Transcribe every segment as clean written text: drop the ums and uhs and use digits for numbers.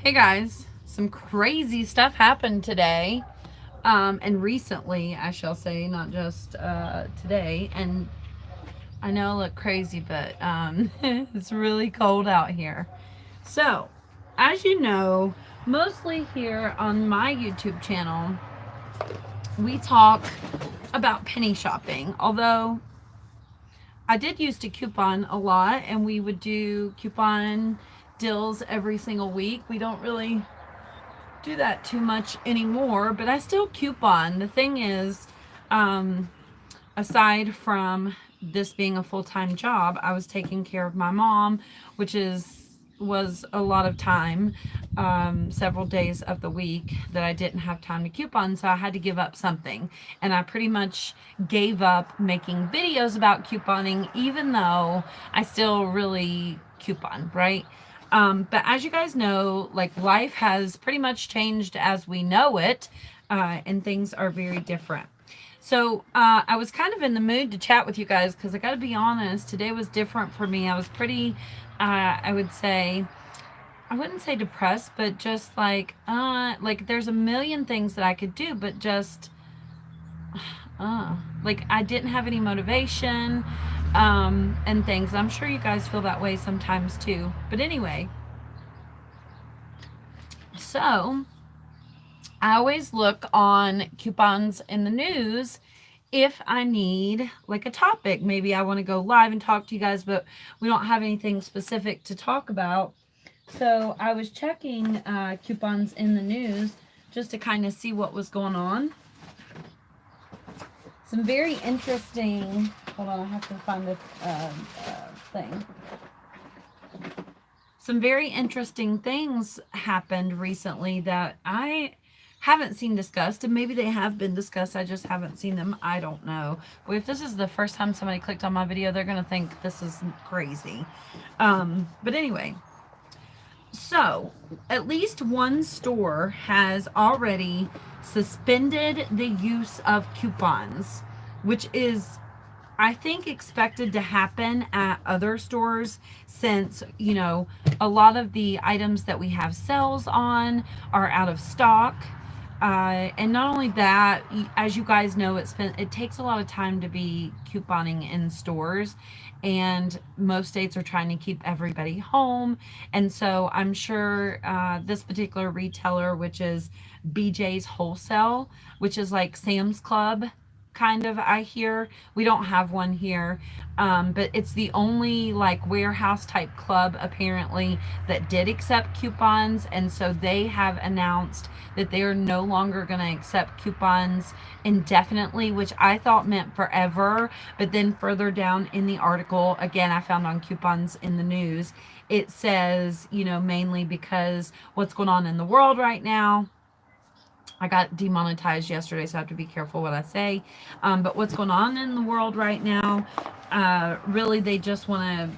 Hey guys, some crazy stuff happened today, and recently, I shall say, not just today. And I know I look crazy, but it's really cold out here. So, as you know, mostly here on my YouTube channel, we talk about penny shopping. Although I did used to coupon a lot, and we would do coupon deals every single week. We don't really do that too much anymore, but I still coupon. The thing is, um, aside from this being a full-time job, I was taking care of my mom, which was a lot of time, several days of the week that I didn't have time to coupon, so I had to give up something. And I pretty much gave up making videos about couponing, even though I still really coupon, right? But as you guys know, like life has pretty much changed as we know it, and things are very different. So I was kind of in the mood to chat with you guys because I got to be honest, today was different for me. I was pretty, I would say, I wouldn't say depressed, but just like there's a million things that I could do, but just, like I didn't have any motivation, and things. I'm sure you guys feel that way sometimes too. But anyway, so I always look on coupons in the news if I need like a topic. Maybe I want to go live and talk to you guys, but we don't have anything specific to talk about. So I was checking coupons in the news just to kind of see what was going on. Some very interesting. Hold on, I have to find the thing. Some very interesting things happened recently that I haven't seen discussed, and maybe they have been discussed. I just haven't seen them. I don't know. Well, if this is the first time somebody clicked on my video, they're gonna think this is crazy. But anyway, so at least one store has already suspended the use of coupons, which is I think expected to happen at other stores since, a lot of the items that we have sales on are out of stock. And not only that, as you guys know, it takes a lot of time to be couponing in stores, and most states are trying to keep everybody home. And so I'm sure this particular retailer, which is BJ's Wholesale, which is like Sam's Club kind of, I hear. We don't have one here, but it's the only like warehouse type club apparently that did accept coupons. And so they have announced that they are no longer going to accept coupons indefinitely, which I thought meant forever. But then further down in the article, again, I found on coupons in the news, it says, mainly because what's going on in the world right now. I got demonetized yesterday, so I have to be careful what I say. But what's going on in the world right now, really, they just want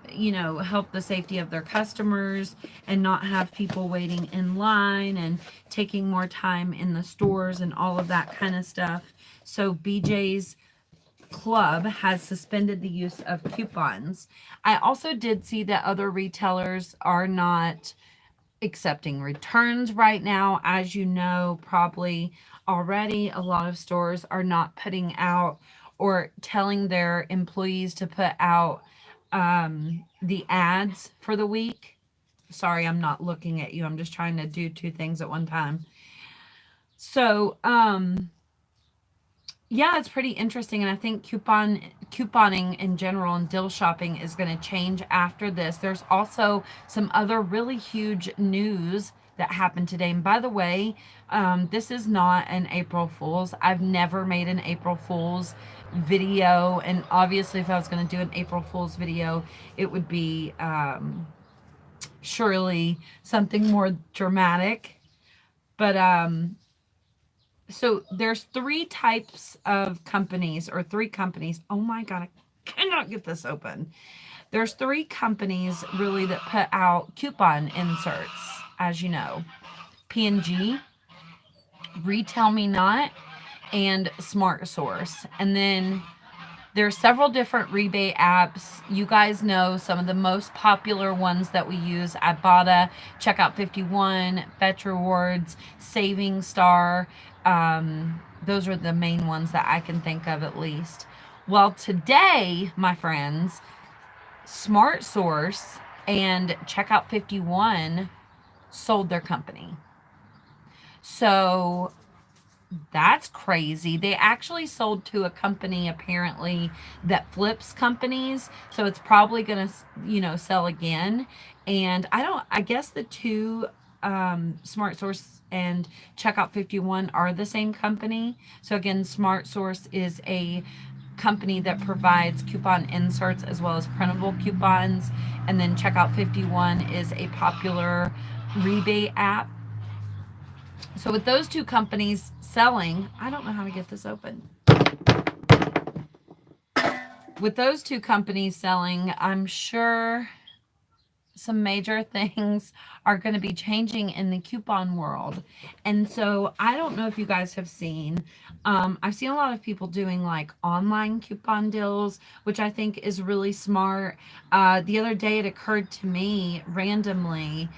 to, help the safety of their customers and not have people waiting in line and taking more time in the stores and all of that kind of stuff. So BJ's Club has suspended the use of coupons. I also did see that other retailers are not accepting returns right now. As you know, probably already, a lot of stores are not putting out or telling their employees to put out the ads for the week. Sorry, I'm not looking at you. I'm just trying to do two things at one time. So, yeah, it's pretty interesting, and I think couponing in general and deal shopping is going to change after this. There's also some other really huge news that happened today. And by the way, this is not an April Fool's. I've never made an April Fool's video, and obviously, if I was going to do an April Fool's video, it would be surely something more dramatic. But so there's three types of companies, or three companies. Oh my god, I cannot get this open. There's three companies really that put out coupon inserts, as you know. P&G, Retail Me Not, and Smart Source. And then There's several different rebate apps. You guys know some of the most popular ones that we use: Ibotta, Checkout 51, Fetch Rewards, Saving Star. Those are the main ones that I can think of, at least. Well, today, my friends, Smart Source and Checkout 51 sold their company. So that's crazy. They actually sold to a company apparently that flips companies. So it's probably going to, sell again. And I guess the two, Smart Source and Checkout 51 are the same company. So again, Smart Source is a company that provides coupon inserts as well as printable coupons. And then Checkout 51 is a popular rebate app. So with those two companies selling, I don't know how to get this open. With those two companies selling, I'm sure some major things are going to be changing in the coupon world. And so I don't know if you guys have seen, I've seen a lot of people doing like online coupon deals, which I think is really smart. The other day it occurred to me randomly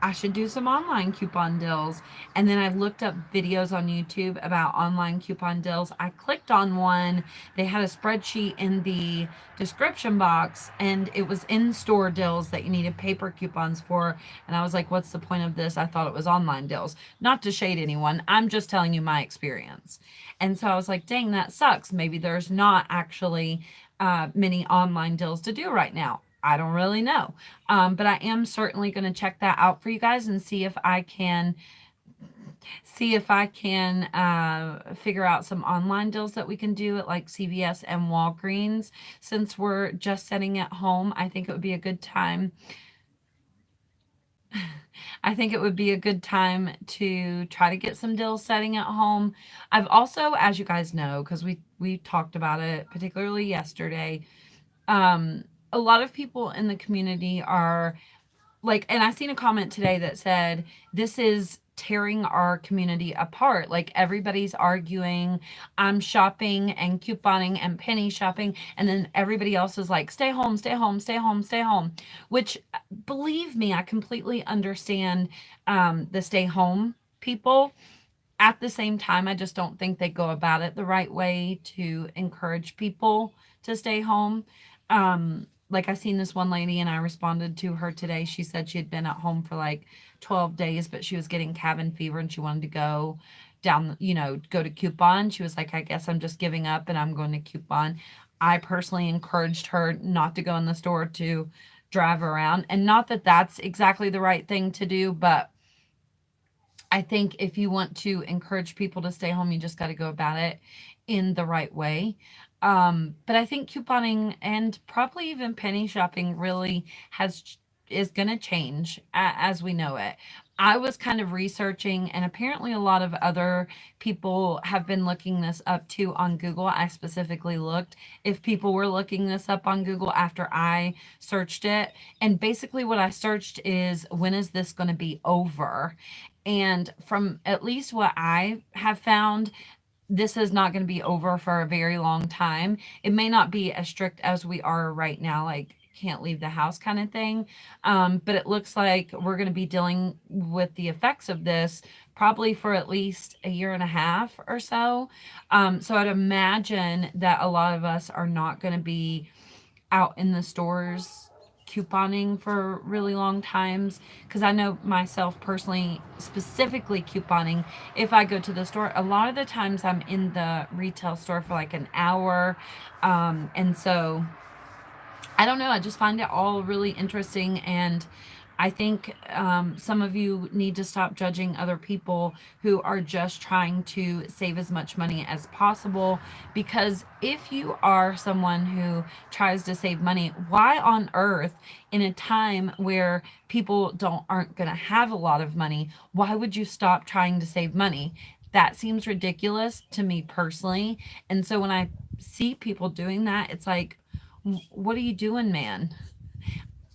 I should do some online coupon deals. And then I looked up videos on YouTube about online coupon deals. I clicked on one. They had a spreadsheet in the description box, and it was in store deals that you needed paper coupons for. And I was like, what's the point of this? I thought it was online deals. Not to shade anyone, I'm just telling you my experience. And so I was like, dang, that sucks. Maybe there's not actually many online deals to do right now. I don't really know. But I am certainly going to check that out for you guys and see if I can figure out some online deals that we can do at like CVS and Walgreens. Since we're just setting at home, I think it would be a good time. I think it would be a good time to try to get some deals setting at home. I've also, as you guys know, because we talked about it particularly yesterday, a lot of people in the community are like, and I seen a comment today that said this is tearing our community apart. Like everybody's arguing, I'm shopping and couponing and penny shopping, and then everybody else is like, stay home, stay home, stay home, stay home. Which, believe me, I completely understand the stay home people. At the same time, I just don't think they go about it the right way to encourage people to stay home. Like I seen this one lady and I responded to her today. She said she had been at home for like 12 days, but she was getting cabin fever and she wanted to go down, go to coupon. She was like, I guess I'm just giving up and I'm going to coupon. I personally encouraged her not to go in the store, to drive around. And not that that's exactly the right thing to do, but I think if you want to encourage people to stay home, you just got to go about it in the right way. But I think couponing and probably even penny shopping really is going to change as we know it. I was kind of researching, and apparently a lot of other people have been looking this up too on Google. I specifically looked if people were looking this up on Google after I searched it. And basically, what I searched is, when is this going to be over? And from at least what I have found, this is not going to be over for a very long time. It may not be as strict as we are right now, like can't leave the house kind of thing. But it looks like we're going to be dealing with the effects of this probably for at least a year and a half or so. So I'd imagine that a lot of us are not going to be out in the stores couponing for really long times, because I know myself personally, specifically couponing, if I go to the store, a lot of the times I'm in the retail store for like an hour. And so I don't know. I just find it all really interesting. And I think some of you need to stop judging other people who are just trying to save as much money as possible. Because if you are someone who tries to save money, why on earth, in a time where people aren't going to have a lot of money, why would you stop trying to save money? That seems ridiculous to me personally. And so when I see people doing that, it's like, what are you doing, man?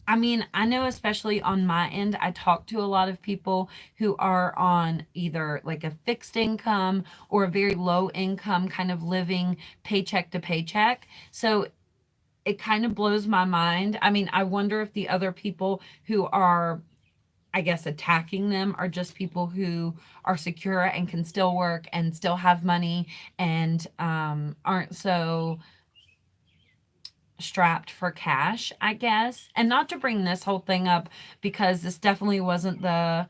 I mean, I know especially on my end, I talk to a lot of people who are on either like a fixed income or a very low income kind of living paycheck to paycheck. So it kind of blows my mind. I mean, I wonder if the other people who are, I guess, attacking them are just people who are secure and can still work and still have money and aren't so strapped for cash, I guess. And not to bring this whole thing up because this definitely wasn't the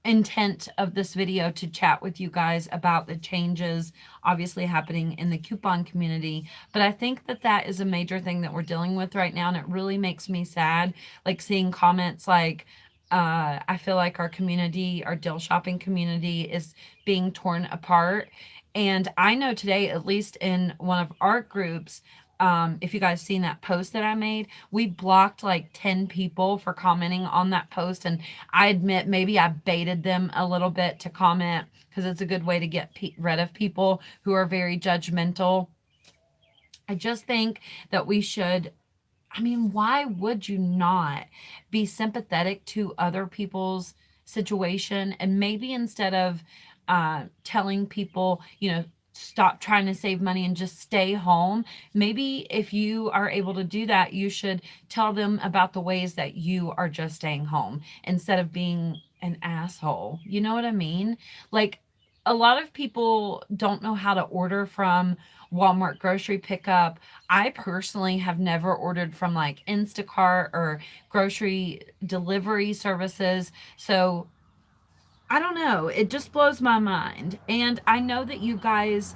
intent of this video to chat with you guys about the changes obviously happening in the coupon community, but I think that that is a major thing that we're dealing with right now, and it really makes me sad, like seeing comments like I feel like our community, our deal shopping community, is being torn apart. And I know today, at least in one of our groups, if you guys seen that post that I made, we blocked like 10 people for commenting on that post. And I admit maybe I baited them a little bit to comment because it's a good way to get rid of people who are very judgmental. I just think that we should, I mean, why would you not be sympathetic to other people's situation? And maybe instead of telling people, you know, stop trying to save money and just stay home, maybe if you are able to do that, you should tell them about the ways that you are just staying home instead of being an asshole. You know what I mean? Like, a lot of people don't know how to order from Walmart grocery pickup. I personally have never ordered from like Instacart or grocery delivery services. So I don't know. It just blows my mind. And I know that you guys,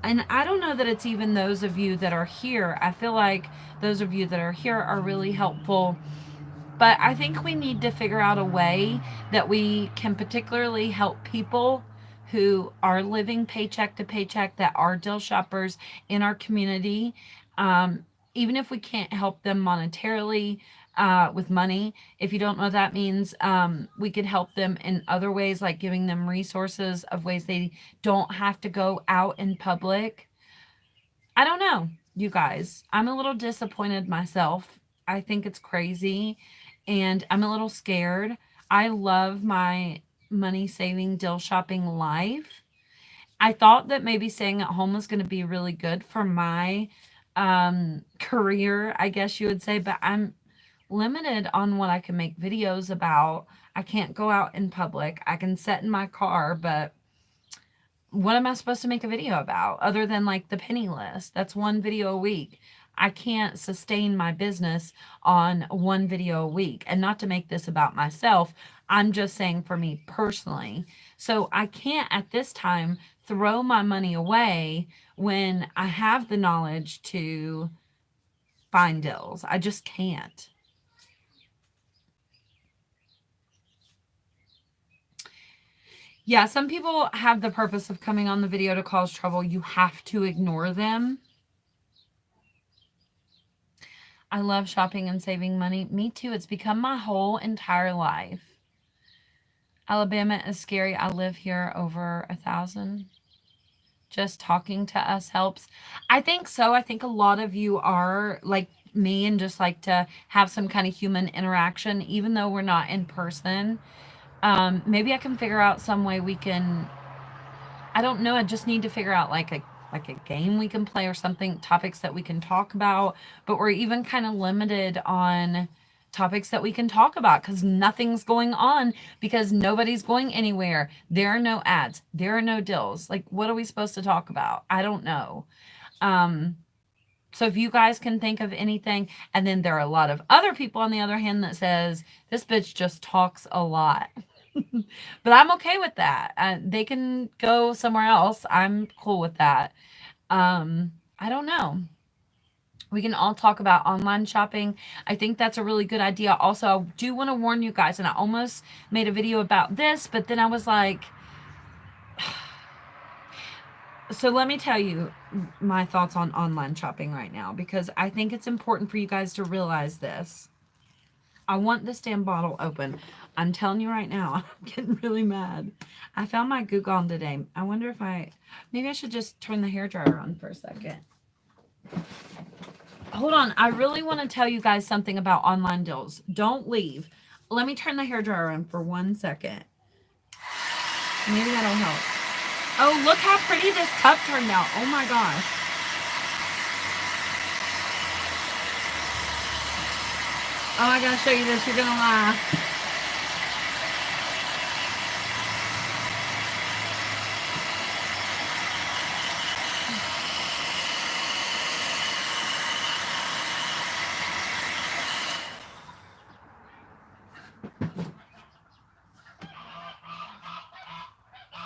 and I don't know that it's even those of you that are here. I feel like those of you that are here are really helpful. But I think we need to figure out a way that we can particularly help people who are living paycheck to paycheck, that are deal shoppers in our community. Um, Even if we can't help them monetarily with money, if you don't know what that means, we could help them in other ways, like giving them resources of ways they don't have to go out in public. I don't know, you guys. I'm a little disappointed myself. I think it's crazy and I'm a little scared. I love my money saving deal shopping life. I thought that maybe staying at home was going to be really good for my career, I guess you would say, but I'm limited on what I can make videos about. I can't go out in public. I can sit in my car, but what am I supposed to make a video about other than like the penny list? That's one video a week. I can't sustain my business on one video a week. And not to make this about myself, I'm just saying for me personally. So I can't at this time throw my money away when I have the knowledge to find deals. I just can't. Yeah, some people have the purpose of coming on the video to cause trouble. You have to ignore them. I love shopping and saving money. Me too. It's become my whole entire life. Alabama is scary. I live here over 1,000. Just talking to us helps. I think so. I think a lot of you are like me and just like to have some kind of human interaction, even though we're not in person. Maybe I can figure out some way we can, I don't know. I just need to figure out like a game we can play or something, topics that we can talk about. But we're even kind of limited on topics that we can talk about because nothing's going on because nobody's going anywhere. There are no ads. There are no deals. Like, what are we supposed to talk about? I don't know. Um, so if you guys can think of anything, and then there are a lot of other people on the other hand that says this bitch just talks a lot. But I'm okay with that. They can go somewhere else. I'm cool with that. I don't know. We can all talk about online shopping. I think that's a really good idea. Also, I do want to warn you guys, and I almost made a video about this, but then I was like, so let me tell you my thoughts on online shopping right now because I think it's important for you guys to realize this. I want this damn bottle open. I'm telling you right now, I'm getting really mad. I found my Goo Gone today. I wonder if maybe I should just turn the hairdryer on for a second. hold on. I really want to tell you guys something about online deals. Don't leave. Let me turn the hairdryer on for 1 second. Maybe that'll help. Oh, look how pretty this cup turned out. Oh my gosh. Oh, I gotta show you this. You're gonna laugh.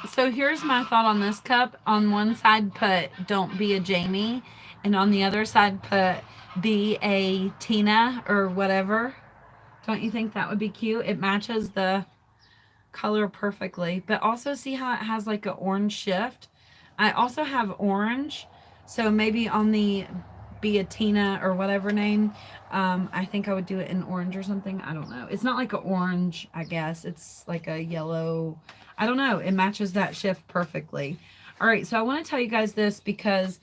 So here's my thought on this cup. On one side, put "Don't be a Jamie," and on the other side, put "Be a Tina" or whatever. Don't you think that would be cute? It matches the color perfectly. But also see how it has like an orange shift. I also have orange, so maybe on the "Be a Tina" or whatever name, I think I would do it in orange or something. I don't know. It's not like an orange, I guess. It's like a yellow. I don't know. It matches that shift perfectly. All right, so I want to tell you guys this because,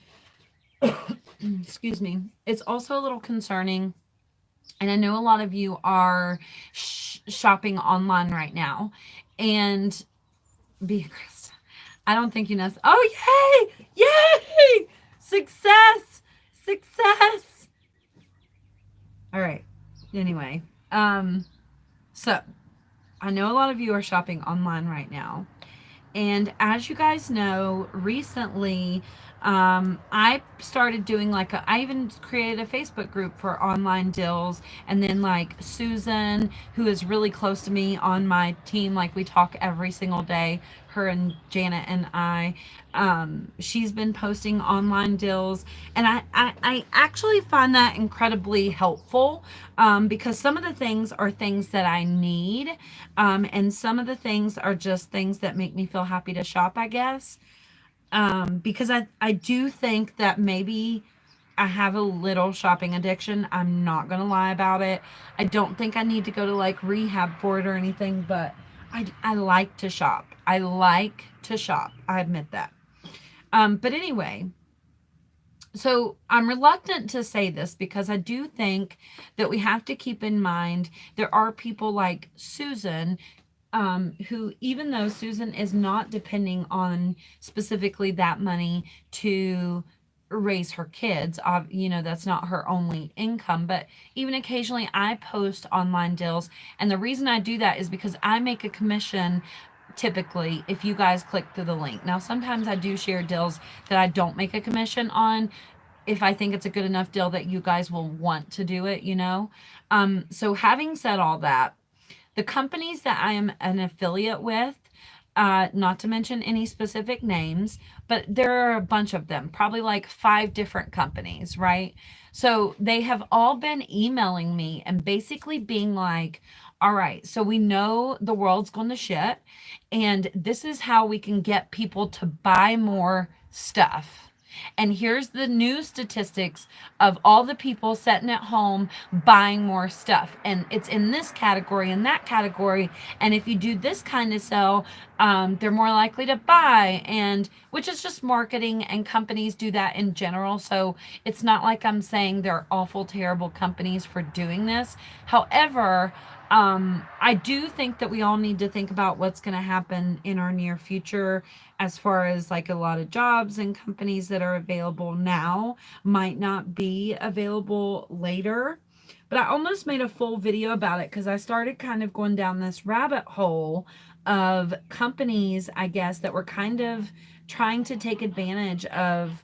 excuse me, it's also a little concerning. And I know a lot of you are shopping online right now. And Beatrice, I don't think you know. Oh, yay! Yay! Success! Success! All right. Anyway, so I know a lot of you are shopping online right now. And as you guys know, recently, I started doing I even created a Facebook group for online deals. And then, like, Susan, who is really close to me on my team, like, we talk every single day, her and Janet and I, she's been posting online deals. And I actually find that incredibly helpful, because some of the things are things that I need. And some of the things are just things that make me feel happy to shop, I guess. Because I do think that maybe I have a little shopping addiction. I'm not going to lie about it. I don't think I need to go to like rehab for it or anything, but I like to shop. I like to shop. I admit that. But anyway, so I'm reluctant to say this because I do think that we have to keep in mind there are people like Susan, who, even though Susan is not depending on specifically that money to raise her kids, that's not her only income, but even occasionally I post online deals. And the reason I do that is because I make a commission typically if you guys click through the link. Now, sometimes I do share deals that I don't make a commission on if I think it's a good enough deal that you guys will want to do it. So having said all that, the companies that I am an affiliate with, not to mention any specific names, but there are a bunch of them, probably like 5 different companies, right? So they have all been emailing me and basically being like, all right, so we know the world's going to shit, and this is how we can get people to buy more stuff. And here's the new statistics of all the people sitting at home buying more stuff. And it's in this category and that category. And if you do this kind of sell, they're more likely to buy. And which is just marketing, and companies do that in general. So it's not like I'm saying they're awful, terrible companies for doing this. However, I do think that we all need to think about what's going to happen in our near future, as far as like a lot of jobs and companies that are available now might not be available later. But I almost made a full video about it because I started kind of going down this rabbit hole of companies, I guess, that were kind of trying to take advantage of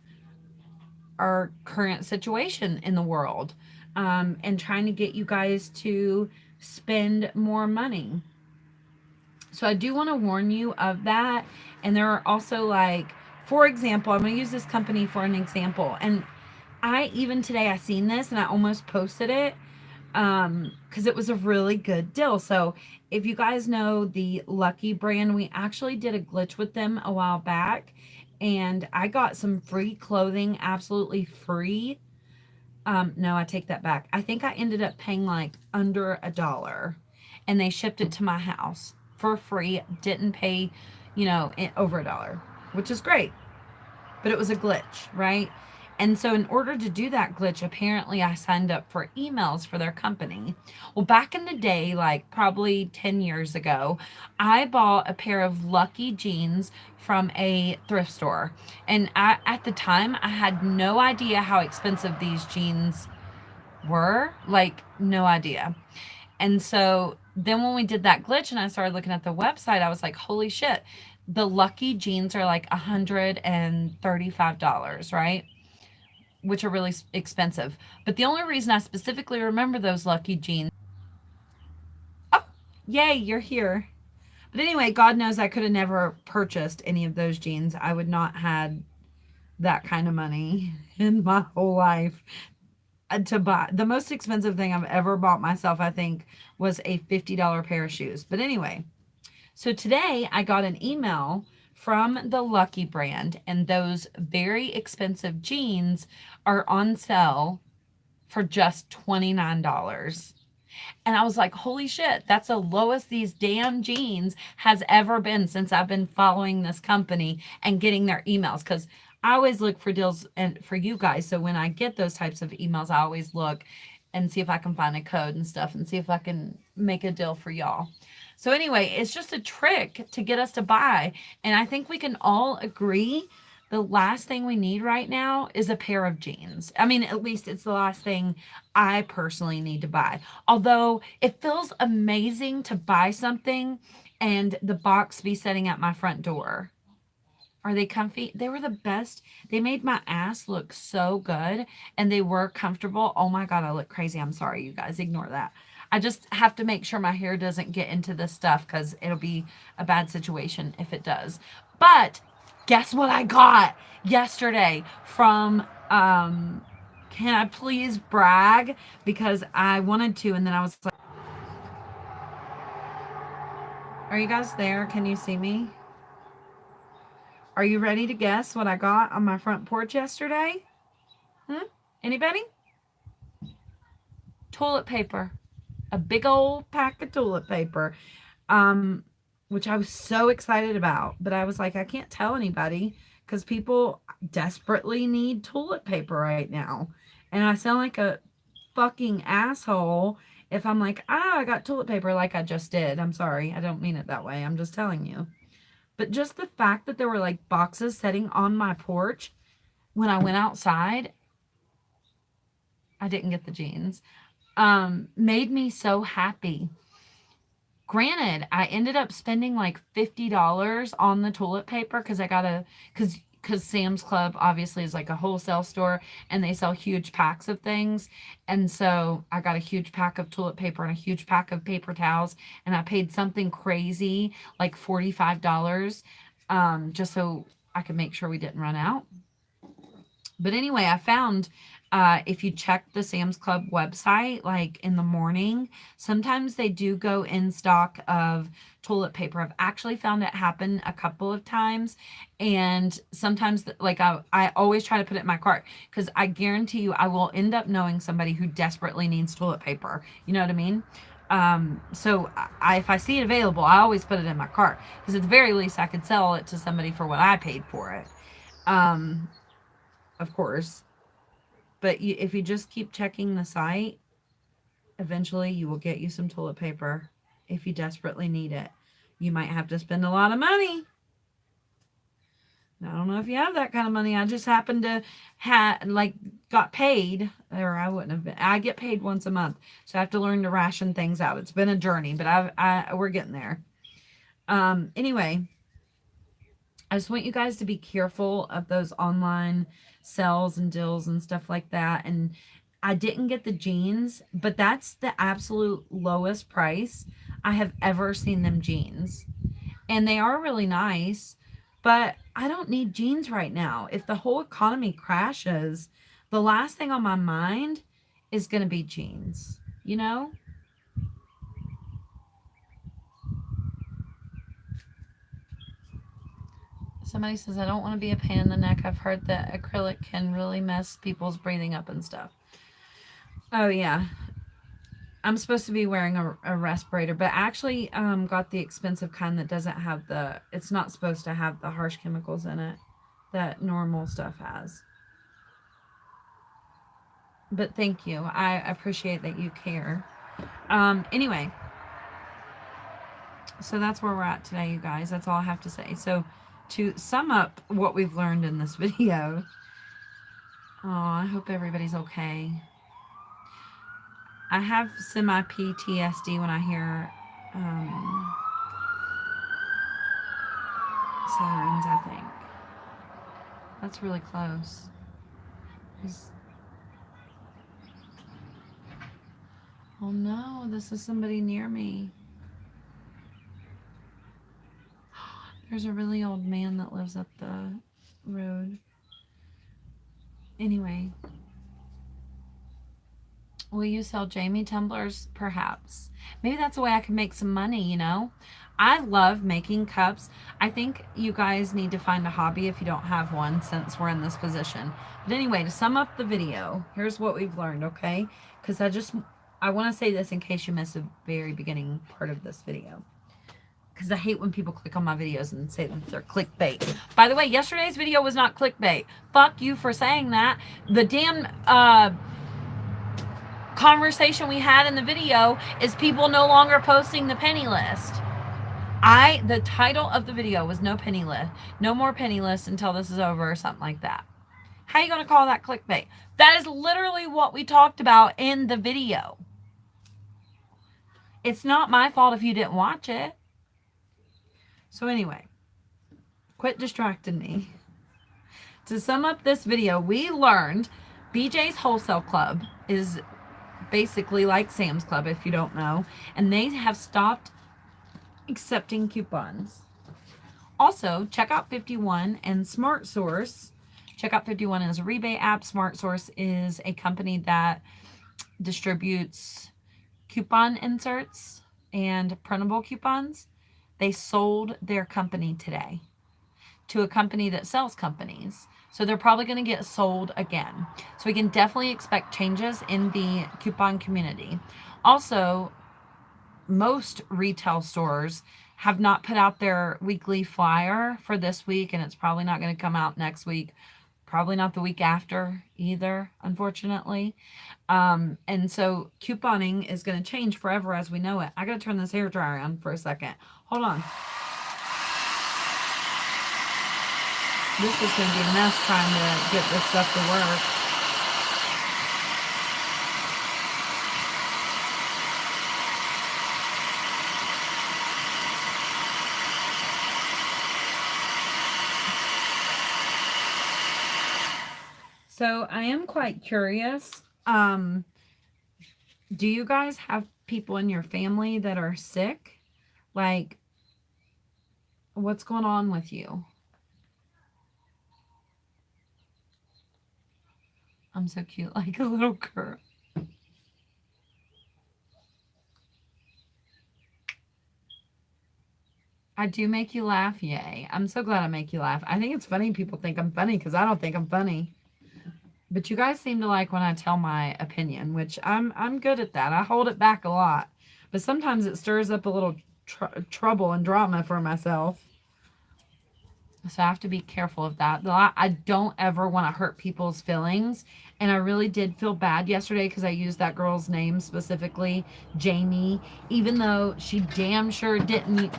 our current situation in the world, and trying to get you guys to spend more money. So I do want to warn you of that. And there are also, like, for example, I'm going to use this company for an example. And even today I seen this and I almost posted it, because it was a really good deal. So if you guys know the Lucky brand, we actually did a glitch with them a while back, and I got some free clothing, absolutely free. No, I take that back. I think I ended up paying like under $1, and they shipped it to my house for free. Didn't pay, over $1, which is great. But it was a glitch, right? And so, in order to do that glitch, apparently I signed up for emails for their company. Well, back in the day, like probably 10 years ago, I bought a pair of Lucky jeans from a thrift store. And at the time, I had no idea how expensive these jeans were. Like, no idea. And so then when we did that glitch and I started looking at the website, I was like, holy shit, the Lucky jeans are like $135, right? Which are really expensive. But the only reason I specifically remember those Lucky jeans, oh, yay, you're here. But anyway, God knows I could have never purchased any of those jeans. I would not had that kind of money in my whole life to buy. The most expensive thing I've ever bought myself, I think, was a $50 pair of shoes. But anyway, so today I got an email from the Lucky brand, and those very expensive jeans are on sale for just $29. And I was like, holy shit, that's the lowest these damn jeans has ever been since I've been following this company and getting their emails. Because I always look for deals and for you guys. So when I get those types of emails, I always look and see if I can find a code and stuff and see if I can make a deal for y'all. So anyway, it's just a trick to get us to buy. And I think we can all agree the last thing we need right now is a pair of jeans. I mean, at least it's the last thing I personally need to buy. Although it feels amazing to buy something and the box be sitting at my front door. Are they comfy? They were the best. They made my ass look so good and they were comfortable. Oh my God, I look crazy. I'm sorry, you guys. Ignore that. I just have to make sure my hair doesn't get into this stuff because it'll be a bad situation if it does. But guess what I got yesterday from can I please brag? Because I wanted to, and then I was like, are you guys there? Can you see me? Are you ready to guess what I got on my front porch yesterday? Anybody? Toilet paper. A big old pack of toilet paper. Which I was so excited about, but I was like, I can't tell anybody because people desperately need toilet paper right now. And I sound like a fucking asshole if I'm like, I got toilet paper like I just did. I'm sorry. I don't mean it that way. I'm just telling you. But just the fact that there were like boxes sitting on my porch when I went outside, I didn't get the jeans, made me so happy. Granted, I ended up spending like $50 on the toilet paper because I got because Sam's Club obviously is like a wholesale store and they sell huge packs of things. And so I got a huge pack of toilet paper and a huge pack of paper towels. And I paid something crazy, like $45, just so I could make sure we didn't run out. But anyway, I found if you check the Sam's Club website, like in the morning, sometimes they do go in stock of toilet paper. I've actually found it happen a couple of times. And sometimes, like, I always try to put it in my cart because I guarantee you I will end up knowing somebody who desperately needs toilet paper. You know what I mean? So if I see it available, I always put it in my cart because at the very least I could sell it to somebody for what I paid for it. Of course. But if you just keep checking the site, eventually you will get you some toilet paper if you desperately need it. You might have to spend a lot of money. I don't know if you have that kind of money. I just happened to got paid, or I wouldn't have been. I get paid once a month, so I have to learn to ration things out. It's been a journey, but we're getting there. Anyway, I just want you guys to be careful of those online sales and deals and stuff like that. And I didn't get the jeans, but that's the absolute lowest price I have ever seen them jeans. And they are really nice, but I don't need jeans right now. If the whole economy crashes, the last thing on my mind is going to be jeans, you know? Somebody says, I don't want to be a pain in the neck. I've heard that acrylic can really mess people's breathing up and stuff. Oh, yeah. I'm supposed to be wearing a respirator, but I actually got the expensive kind that doesn't have it's not supposed to have the harsh chemicals in it that normal stuff has. But thank you. I appreciate that you care. Anyway, so that's where we're at today, you guys. That's all I have to say. So to sum up what we've learned in this video, oh, I hope everybody's okay. I have semi PTSD when I hear sirens, I think. That's really close. Oh no, this is somebody near me. There's a really old man that lives up the road. Anyway, will you sell Jamie tumblers? Perhaps. Maybe that's a way I can make some money, you know? I love making cups. I think you guys need to find a hobby if you don't have one since we're in this position. But anyway, to sum up the video, here's what we've learned, okay? Because I want to say this in case you missed the very beginning part of this video. Because I hate when people click on my videos and say that they're clickbait. By the way, yesterday's video was not clickbait. Fuck you for saying that. The damn conversation we had in the video is people no longer posting the penny list. The title of the video was no penny list. No more penny list until this is over or something like that. How are you going to call that clickbait? That is literally what we talked about in the video. It's not my fault if you didn't watch it. So anyway, quit distracting me. To sum up this video, we learned BJ's Wholesale Club is basically like Sam's Club, if you don't know, and they have stopped accepting coupons. Also, Checkout 51 and Smart Source. Checkout 51 is a rebate app. Smart Source is a company that distributes coupon inserts and printable coupons. They sold their company today to a company that sells companies. So they're probably going to get sold again. So we can definitely expect changes in the coupon community. Also, most retail stores have not put out their weekly flyer for this week, and it's probably not going to come out next week. Probably not the week after either, unfortunately. And so couponing is going to change forever as we know it. I got to turn this hair dryer on for a second. Hold on. This is going to be a mess trying to get this stuff to work. So I am quite curious. Do you guys have people in your family that are sick? Like, what's going on with you? I'm so cute, like a little girl. I do make you laugh, yay. I'm so glad I make you laugh. I think it's funny people think I'm funny because I don't think I'm funny. But you guys seem to like when I tell my opinion, which I'm good at that. I hold it back a lot. But sometimes it stirs up a little trouble and drama for myself. So I have to be careful of that. I don't ever want to hurt people's feelings. And I really did feel bad yesterday because I used that girl's name specifically, Jamie, even though she damn sure didn't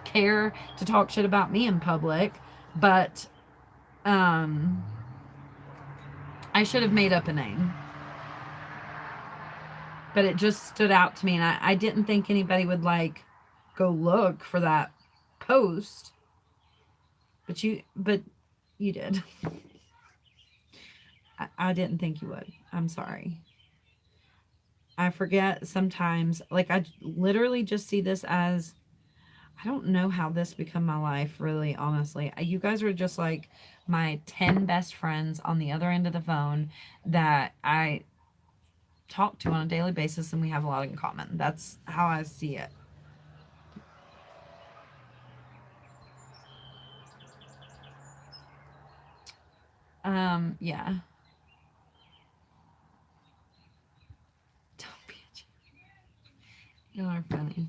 care to talk shit about me in public. But I should have made up a name. But it just stood out to me. And I didn't think anybody would like go look for that post. But you did. I didn't think you would. I'm sorry. I forget sometimes. Like, I literally just see this as, I don't know how this become my life, really, honestly. You guys are just like my 10 best friends on the other end of the phone that I talk to on a daily basis, and we have a lot in common. That's how I see it. Yeah. Don't be a you are funny.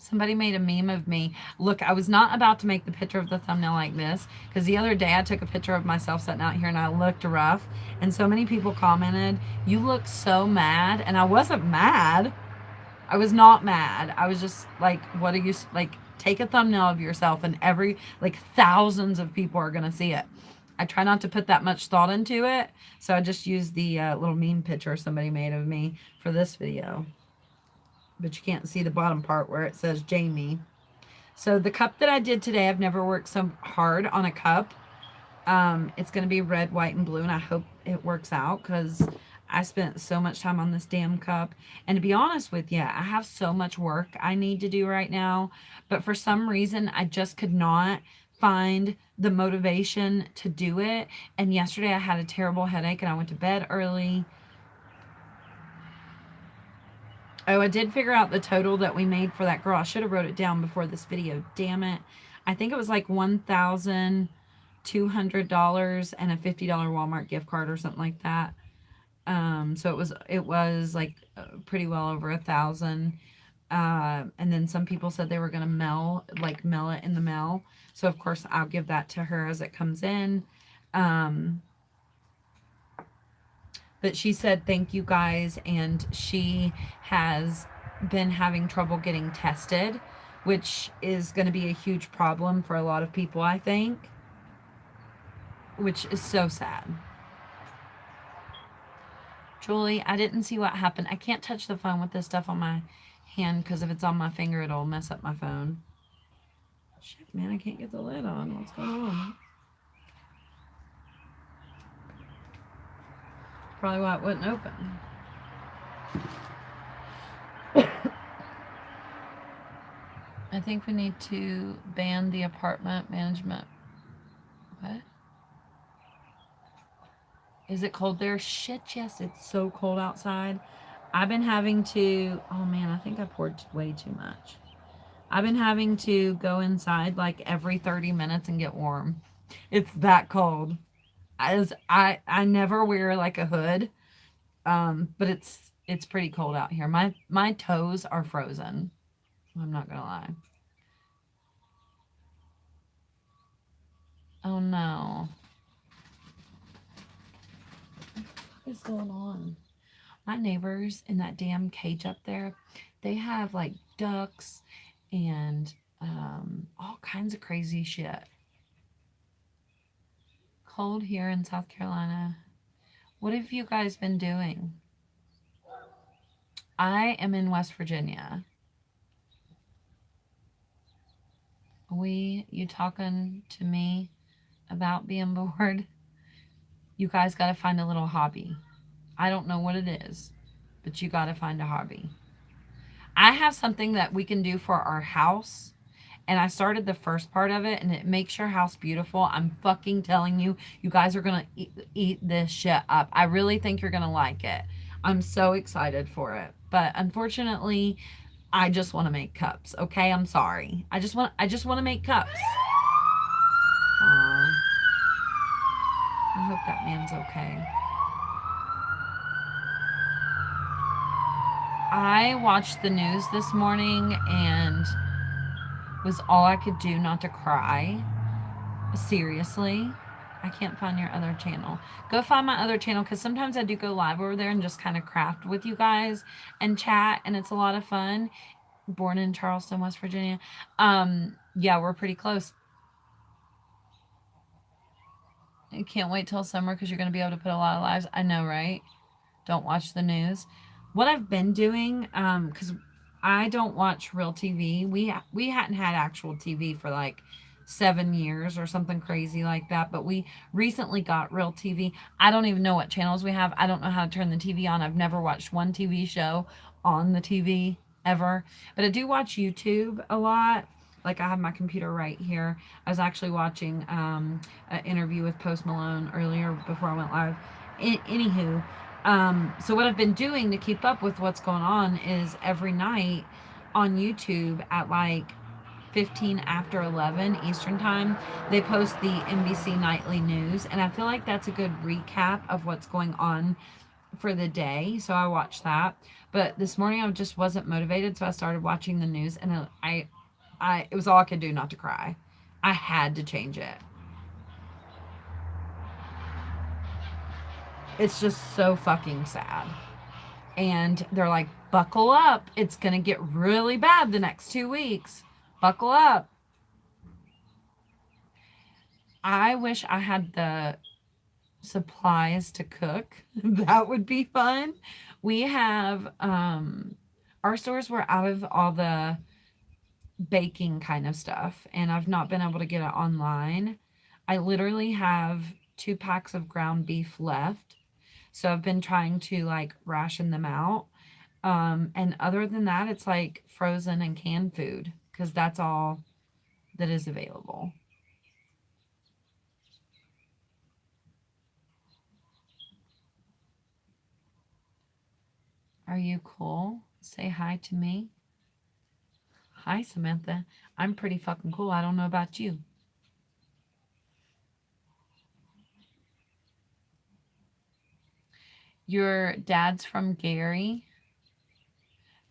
Somebody made a meme of me. Look, I was not about to make the picture of the thumbnail like this because the other day I took a picture of myself sitting out here and I looked rough. And so many people commented, "You look so mad." And I wasn't mad. I was not mad. I was just like, what are you, like, take a thumbnail of yourself and like, thousands of people are going to see it. I try not to put that much thought into it. So I just used the little meme picture somebody made of me for this video. But you can't see the bottom part where it says Jamie. So the cup that I did today, I've never worked so hard on a cup. It's going to be red, white, and blue, and I hope it works out because I spent so much time on this damn cup. And to be honest with you, I have so much work I need to do right now, but for some reason, I just could not find the motivation to do it. And yesterday, I had a terrible headache, and I went to bed early. Oh, I did figure out the total that we made for that girl. I should have wrote it down before this video. Damn it. I think it was like $1,200 and a $50 Walmart gift card or something like that. So it was like pretty well over 1,000. And then some people said they were going to mail it in the mail. So of course I'll give that to her as it comes in. But she said, thank you guys. And she has been having trouble getting tested, which is going to be a huge problem for a lot of people, I think, which is so sad. Julie, I didn't see what happened. I can't touch the phone with this stuff on my hand because if it's on my finger, it'll mess up my phone. Shit, man, I can't get the lid on. What's going on? Probably why it wouldn't open. I think we need to ban the apartment management. What? Is it cold there? Shit, yes, it's so cold outside. I've been having to, oh man, I think I poured way too much. I've been having to go inside like every 30 minutes and get warm. It's that cold. I never wear like a hood, but it's pretty cold out here. My toes are frozen. I'm not gonna lie. Oh no. What is going on? My neighbors in that damn cage up there, they have like ducks and all kinds of crazy shit. Cold here in South Carolina. What have you guys been doing? I am in West Virginia. You talking to me about being bored? You guys got to find a little hobby. I don't know what it is, but you got to find a hobby. I have something that we can do for our house. And I started the first part of it, and it makes your house beautiful. I'm fucking telling you, you guys are going to eat this shit up. I really think you're going to like it. I'm so excited for it. But unfortunately, I just want to make cups. Okay, I'm sorry. I just want to make cups. I hope that man's okay. I watched the news this morning and was all I could do not to cry. Seriously. I can't find your other channel. Go find my other channel because sometimes I do go live over there and just kind of craft with you guys and chat, and it's a lot of fun. Born in Charleston, West Virginia. Yeah, we're pretty close. I can't wait till summer because you're going to be able to put a lot of lives. I know, right? Don't watch the news. What I've been doing, because I don't watch real TV. We hadn't had actual TV for like 7 years or something crazy like that, but we recently got real TV. I don't even know what channels we have. I don't know how to turn the TV on. I've never watched one TV show on the TV ever, but I do watch YouTube a lot. Like, I have my computer right here. I was actually watching an interview with Post Malone earlier before I went live. Anywho, so what I've been doing to keep up with what's going on is every night on YouTube at like 15 after 11 Eastern time, they post the NBC nightly news, and I feel like that's a good recap of what's going on for the day, so I watched that. But this morning I just wasn't motivated, so I started watching the news, and it was all I could do not to cry. I had to change it. It's just so fucking sad. And they're like, buckle up. It's going to get really bad the next 2 weeks. Buckle up. I wish I had the supplies to cook. That would be fun. We have, our stores were out of all the baking kind of stuff, and I've not been able to get it online. I literally have 2 packs of ground beef left. So I've been trying to like ration them out. And other than that, it's like frozen and canned food because that's all that is available. Are you cool? Say hi to me. Hi, Samantha. I'm pretty fucking cool. I don't know about you. Your dad's from Gary.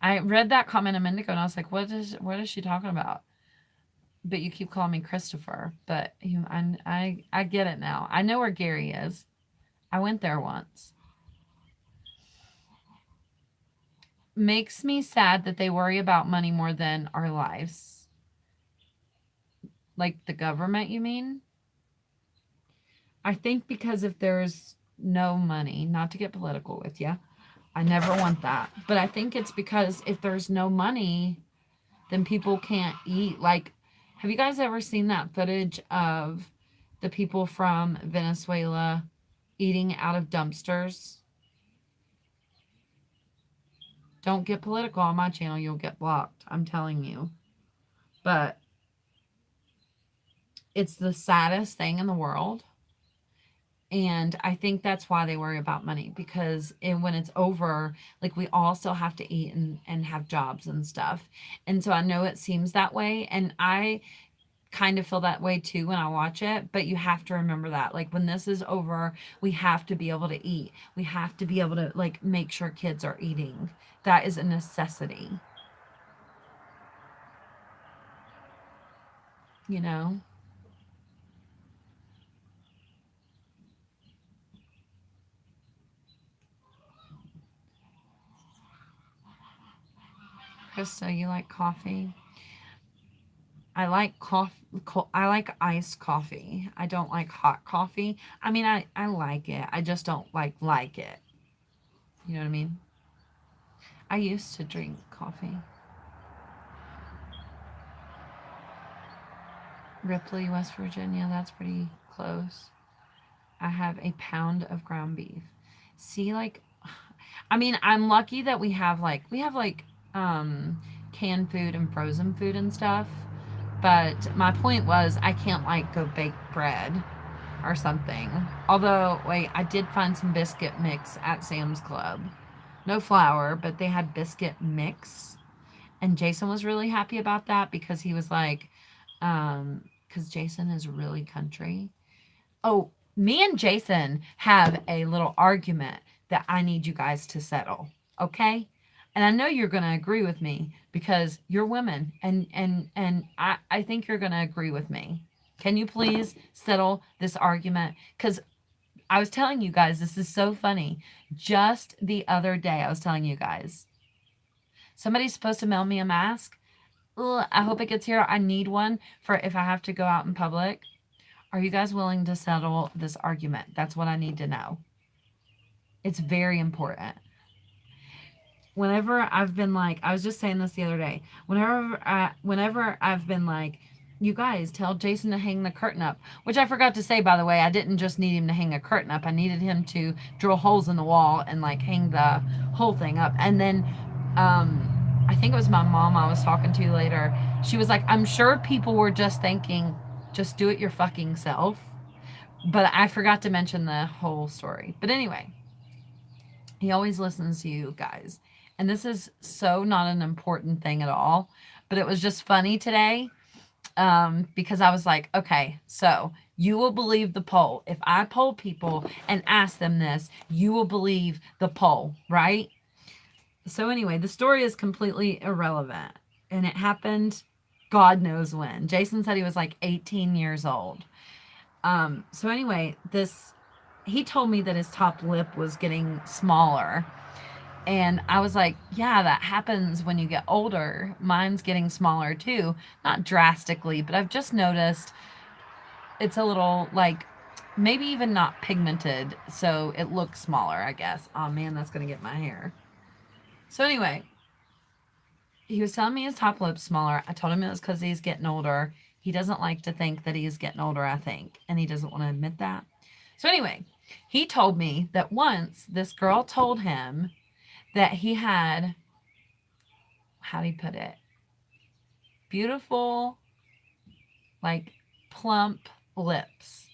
I read that comment a minute ago and I was like, what is she talking about? But you keep calling me Christopher. But I get it now. I know where Gary is. I went there once. Makes me sad that they worry about money more than our lives. Like the government, you mean? I think because if there's no money, not to get political with you, I never want that. But I think it's because if there's no money, then people can't eat. Like, have you guys ever seen that footage of the people from Venezuela eating out of dumpsters? Don't get political on my channel, you'll get blocked. I'm telling you. But it's the saddest thing in the world. And I think that's why they worry about money because when it's over, like we all still have to eat and have jobs and stuff. And so I know it seems that way. And I kind of feel that way too when I watch it. But you have to remember that. Like when this is over, we have to be able to eat. We have to be able to like make sure kids are eating. That is a necessity. You know? Krista, you like coffee? I like coffee. I like iced coffee. I don't like hot coffee. I mean, I like it. I just don't like it. You know what I mean? I used to drink coffee. Ripley, West Virginia. That's pretty close. I have a pound of ground beef. See, like, I mean, I'm lucky that we have like canned food and frozen food and stuff. But my point was I can't like go bake bread or something. Although, wait, I did find some biscuit mix at Sam's Club. No flour, but they had biscuit mix. And Jason was really happy about that because he was like, because Jason is really country. Oh, me and Jason have a little argument that I need you guys to settle. Okay? And I know you're going to agree with me because you're women and I think you're going to agree with me. Can you please settle this argument? Cuz I was telling you guys this is so funny. Just the other day I was telling you guys somebody's supposed to mail me a mask. Ugh, I hope it gets here. I need one for if I have to go out in public. Are you guys willing to settle this argument? That's what I need to know. It's very important. Whenever I've been like, I was just saying this the other day. Whenever I've been like, you guys tell Jason to hang the curtain up, which I forgot to say, by the way. I didn't just need him to hang a curtain up. I needed him to drill holes in the wall and like hang the whole thing up. And then, I think it was my mom I was talking to later. She was like, I'm sure people were just thinking, just do it your fucking self. But I forgot to mention the whole story. But anyway, he always listens to you guys. And this is so not an important thing at all. But it was just funny today. because I was like, okay, so you will believe the poll. If I poll people and ask them this, you will believe the poll, right? So anyway, the story is completely irrelevant, and it happened God knows when. Jason said he was like 18 years old. So anyway, this he told me that his top lip was getting smaller. And I was like, yeah, that happens when you get older. Mine's getting smaller too. Not drastically, but I've just noticed it's a little like maybe even not pigmented. So it looks smaller, I guess. Oh man, that's going to get my hair. So anyway, he was telling me his top lip's smaller. I told him it was because he's getting older. He doesn't like to think that he's getting older, I think. And he doesn't want to admit that. So anyway, he told me that once this girl told him that he had, how do you put it? Beautiful, like plump lips.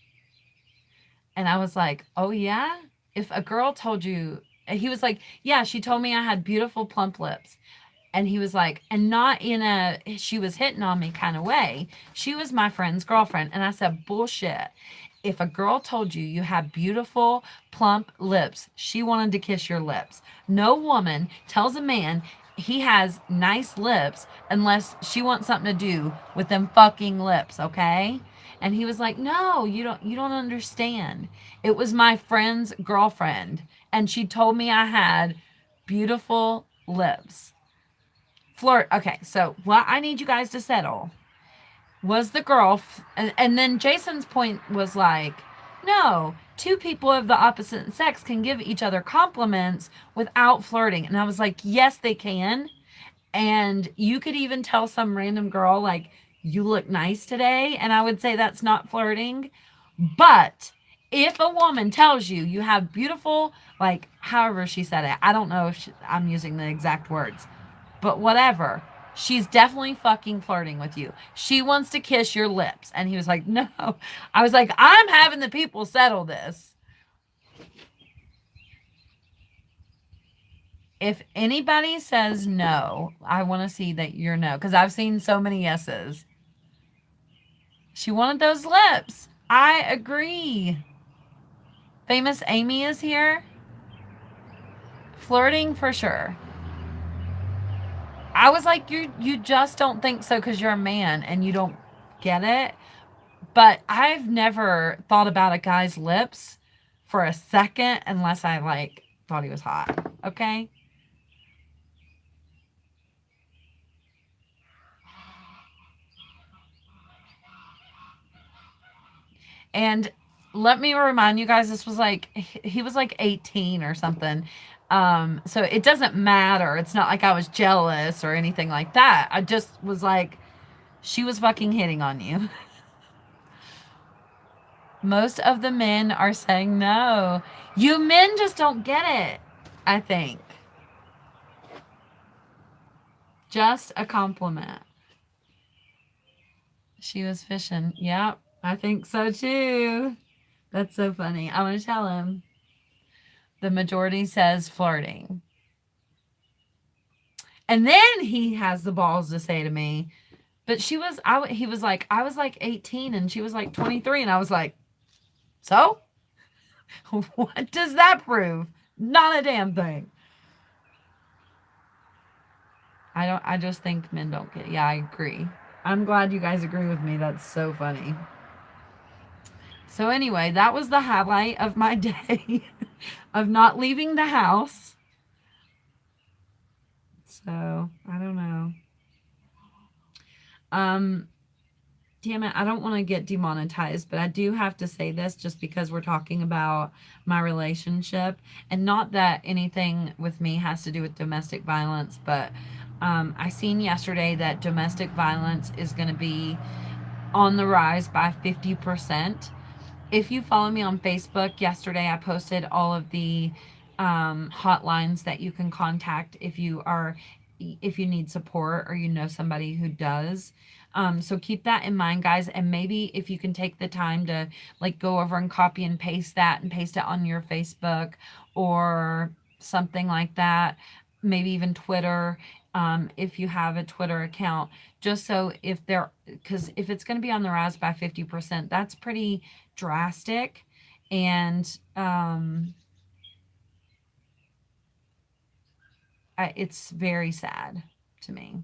And I was like, oh yeah? If a girl told you, and he was like, yeah, she told me I had beautiful plump lips. And he was like, and not in a, she was hitting on me kind of way. She was my friend's girlfriend. And I said, bullshit. If a girl told you you had beautiful, plump lips, she wanted to kiss your lips. No woman tells a man he has nice lips unless she wants something to do with them fucking lips, okay? And he was like, no, you don't understand. It was my friend's girlfriend, and she told me I had beautiful lips. Flirt. Okay, so what I need you guys to settle was the girl, and then Jason's point was like, no, two people of the opposite sex can give each other compliments without flirting. And I was like, yes, they can. And you could even tell some random girl, like, you look nice today. And I would say that's not flirting. But if a woman tells you you have beautiful, like, however she said it, I don't know if I'm using the exact words, but whatever. She's definitely fucking flirting with you. She wants to kiss your lips. And he was like, no. I was like, I'm having the people settle this. If anybody says no, I want to see that you're no. Because I've seen so many yeses. She wanted those lips. I agree. Famous Amy is here. Flirting for sure. I was like, you just don't think so because you're a man and you don't get it. But I've never thought about a guy's lips for a second unless I like thought he was hot. Okay? And let me remind you guys, this was like he was like 18 or something. So it doesn't matter. It's not like I was jealous or anything like that. I just was like, she was fucking hitting on you. Most of the men are saying no. You men just don't get it, I think. Just a compliment. She was fishing. Yep, I think so too. That's so funny. I want to tell him. The majority says flirting. And then he has the balls to say to me, but he was like, I was like 18 and she was like 23. And I was like, so? What does that prove? Not a damn thing. I just think men don't get, yeah, I agree. I'm glad you guys agree with me. That's so funny. So anyway, that was the highlight of my day of not leaving the house. So, I don't know. Damn it, I don't want to get demonetized, but I do have to say this just because we're talking about my relationship, and not that anything with me has to do with domestic violence, but I seen yesterday that domestic violence is going to be on the rise by 50%. If you follow me on Facebook, yesterday I posted all of the hotlines that you can contact if you need support or you know somebody who does. So keep that in mind, guys. And maybe if you can take the time to like go over and copy and paste that and paste it on your Facebook or something like that, maybe even Twitter. if you have a Twitter account, just so if they're, because if it's going to be on the rise by 50%, that's pretty drastic. And it's very sad to me.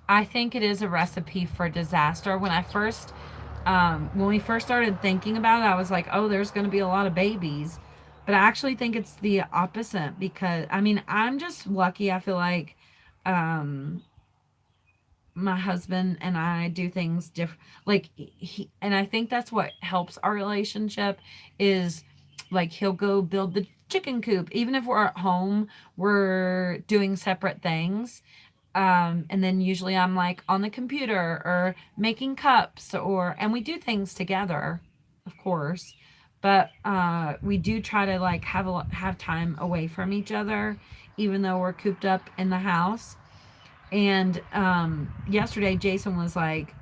I think it is a recipe for disaster. When we first started thinking about it, I was like, oh, there's going to be a lot of babies. But I actually think it's the opposite because, I mean, I'm just lucky. I feel like um, my husband and I do things different. Like, and I think that's what helps our relationship is like he'll go build the chicken coop. Even if we're at home, we're doing separate things. And then usually I'm like on the computer or making cups and we do things together, of course. But we do try to like have time away from each other, even though we're cooped up in the house. And yesterday Jason was like,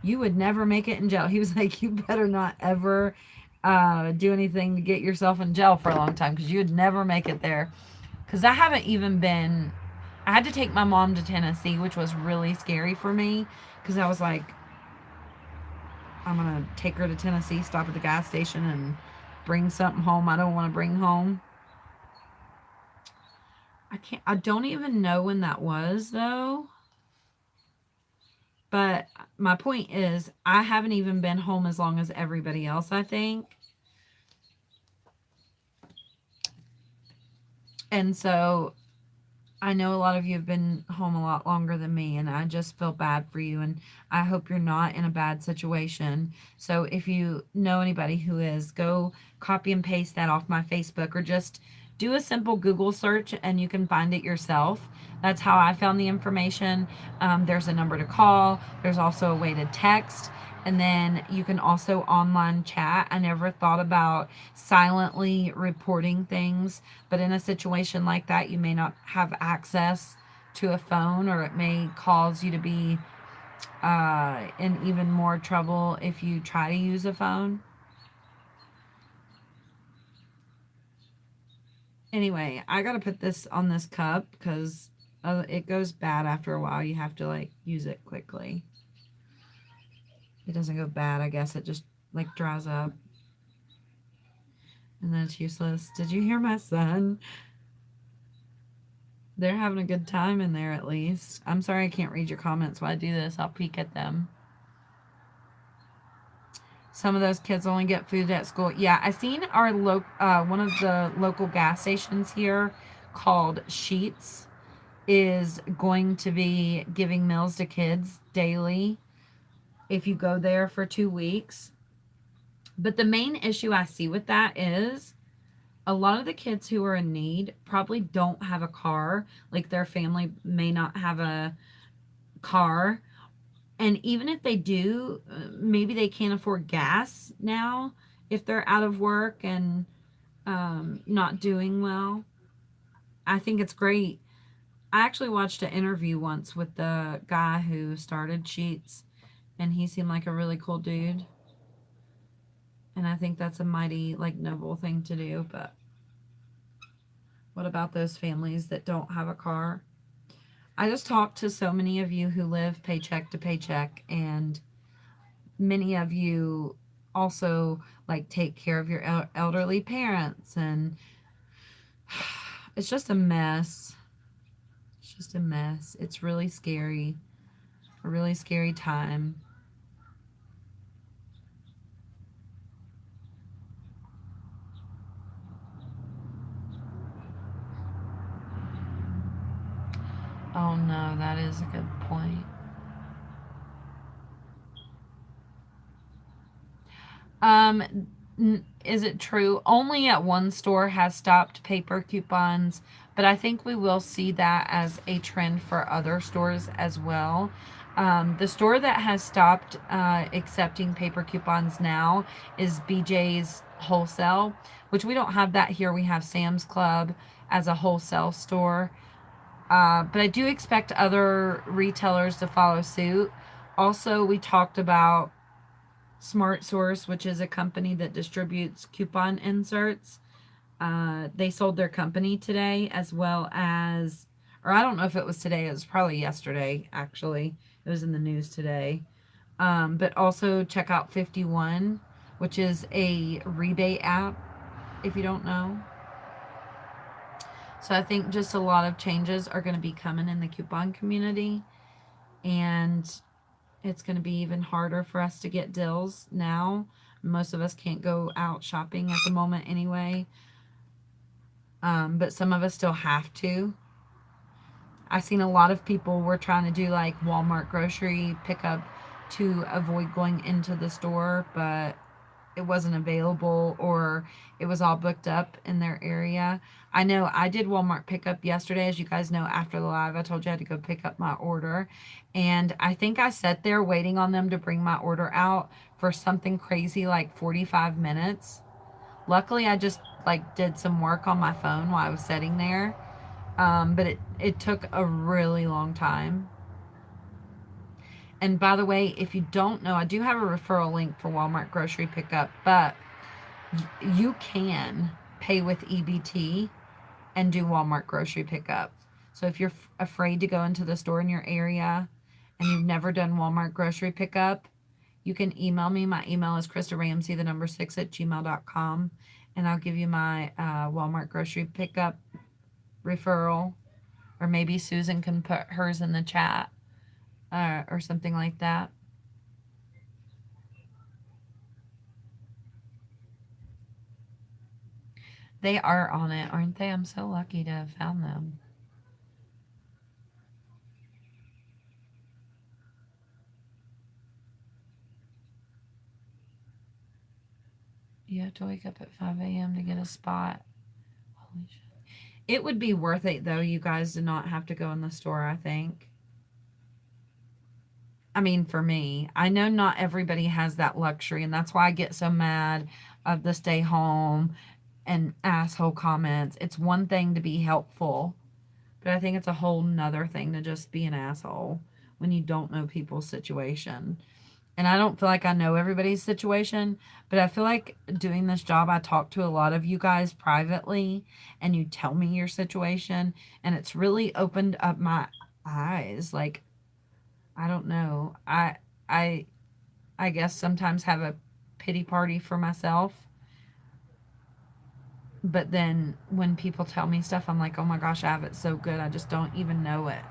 "You would never make it in jail." He was like, "You better not ever do anything to get yourself in jail for a long time because you would never make it there." Because I haven't even been. I had to take my mom to Tennessee, which was really scary for me because I was like, I'm gonna take her to Tennessee, stop at the gas station, and bring something home I don't want to bring home. I can't. I don't even know when that was though. But my point is, I haven't even been home as long as everybody else, I think. And so I know a lot of you have been home a lot longer than me, and I just feel bad for you. And I hope you're not in a bad situation. So if you know anybody who is, go copy and paste that off my Facebook or just do a simple Google search and you can find it yourself. That's how I found the information. There's a number to call, there's also a way to text. And then you can also online chat. I never thought about silently reporting things, but in a situation like that, you may not have access to a phone, or it may cause you to be in even more trouble if you try to use a phone. Anyway, I gotta put this on this cup because it goes bad after a while. You have to like use it quickly. It doesn't go bad, I guess. It just like dries up and then it's useless. Did you hear my son? They're having a good time in there at least. I'm sorry I can't read your comments while I do this. I'll peek at them. Some of those kids only get food at school. Yeah, I seen one of the local gas stations here called Sheets is going to be giving meals to kids daily if you go there for 2 weeks. But the main issue I see with that is a lot of the kids who are in need probably don't have a car. Like their family may not have a car. And even if they do, maybe they can't afford gas now if they're out of work and not doing well. I think it's great. I actually watched an interview once with the guy who started Sheets, and he seemed like a really cool dude. And I think that's a mighty, like, noble thing to do. But what about those families that don't have a car? I just talked to so many of you who live paycheck to paycheck, and many of you also like take care of your elderly parents, and it's just a mess. It's just a mess. It's really scary. A really scary time. Oh no, that is a good point. Um, is it true? Only at one store has stopped paper coupons, but I think we will see that as a trend for other stores as well. The store that has stopped accepting paper coupons now is BJ's Wholesale, which we don't have that here. We have Sam's Club as a wholesale store. But I do expect other retailers to follow suit. Also, we talked about Smart Source, which is a company that distributes coupon inserts. They sold their company today, as well as, or I don't know if it was today, it was probably yesterday, actually. It was in the news today. But also check out 51, which is a rebate app, if you don't know. So I think just a lot of changes are going to be coming in the coupon community, and it's going to be even harder for us to get deals now. Most of us can't go out shopping at the moment anyway, but some of us still have to. I've seen a lot of people were trying to do like Walmart grocery pickup to avoid going into the store, but it wasn't available or it was all booked up in their area. I know I did Walmart pickup yesterday. As you guys know, after the live, I told you I had to go pick up my order. And I think I sat there waiting on them to bring my order out for something crazy like 45 minutes. Luckily, I just like did some work on my phone while I was sitting there. But it took a really long time. And by the way, if you don't know, I do have a referral link for Walmart grocery pickup, but you can pay with EBT and do Walmart grocery pickup. So if you're afraid to go into the store in your area and you've never done Walmart grocery pickup, you can email me. My email is KristaRamsey, the number 6 at gmail.com. And I'll give you my Walmart grocery pickup referral. Or maybe Susan can put hers in the chat or something like that. They are on it, aren't they? I'm so lucky to have found them. You have to wake up at 5 a.m. to get a spot. Holy shit. It would be worth it, though, you guys, to not have to go in the store, I think. I mean, for me, I know not everybody has that luxury, and that's why I get so mad of the stay home and asshole comments. It's one thing to be helpful, but I think it's a whole nother thing to just be an asshole when you don't know people's situation. And I don't feel like I know everybody's situation, but I feel like doing this job, I talk to a lot of you guys privately and you tell me your situation, and it's really opened up my eyes. Like, I don't know. I I guess sometimes have a pity party for myself, but then when people tell me stuff, I'm like, "Oh my gosh, I have it so good. I just don't even know it."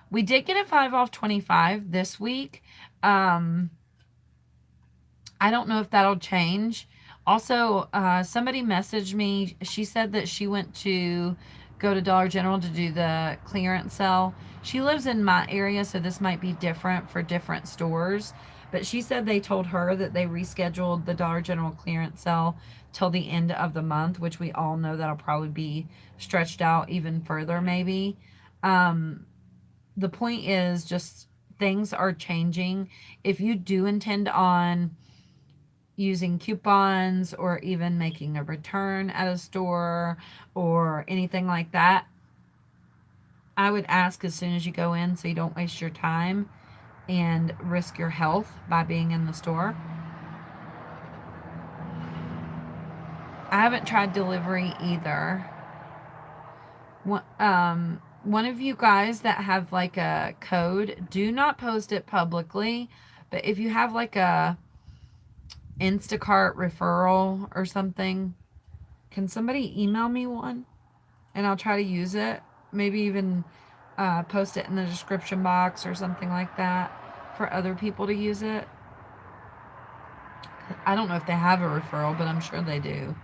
We did get a 5 off 25 this week. Um I don't know if that'll change. Also, somebody messaged me. She said that she went to go to Dollar General to do the clearance sale. She lives in my area, so this might be different for different stores. But she said they told her that they rescheduled the Dollar General clearance sale till the end of the month, which we all know that'll probably be stretched out even further, maybe. Um, the point is just things are changing. If you do intend on using coupons or even making a return at a store or anything like that, I would ask as soon as you go in so you don't waste your time and risk your health by being in the store. I haven't tried delivery either. One of you guys that have like a code, do not post it publicly, but if you have like a Instacart referral or something, can somebody email me one? And I'll try to use it. Maybe even post it in the description box or something like that for other people to use it. I don't know if they have a referral, but I'm sure they do.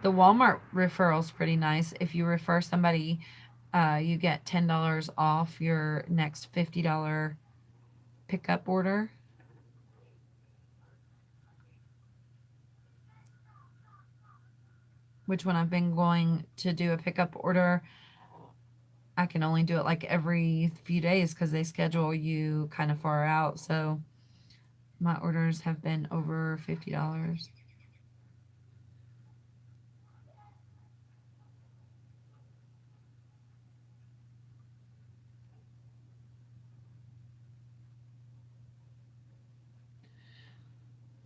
The Walmart referral is pretty nice. If you refer somebody, you get $10 off your next $50 pickup order. Which, when I've been going to do a pickup order, I can only do it like every few days because they schedule you kind of far out. So my orders have been over $50.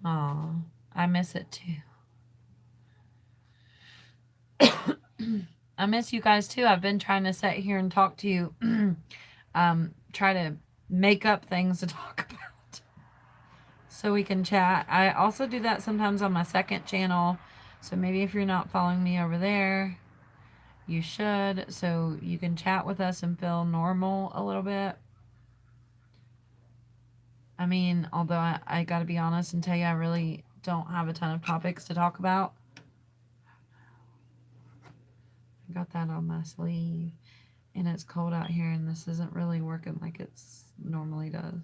Aw, I miss it too. I miss you guys too. I've been trying to sit here and talk to you. Try to make up things to talk about so we can chat. I also do that sometimes on my second channel. So maybe if you're not following me over there, you should, so you can chat with us and feel normal a little bit. I mean, although I gotta be honest and tell you, I really don't have a ton of topics to talk about. I got that on my sleeve, and it's cold out here, and this isn't really working like it's normally does.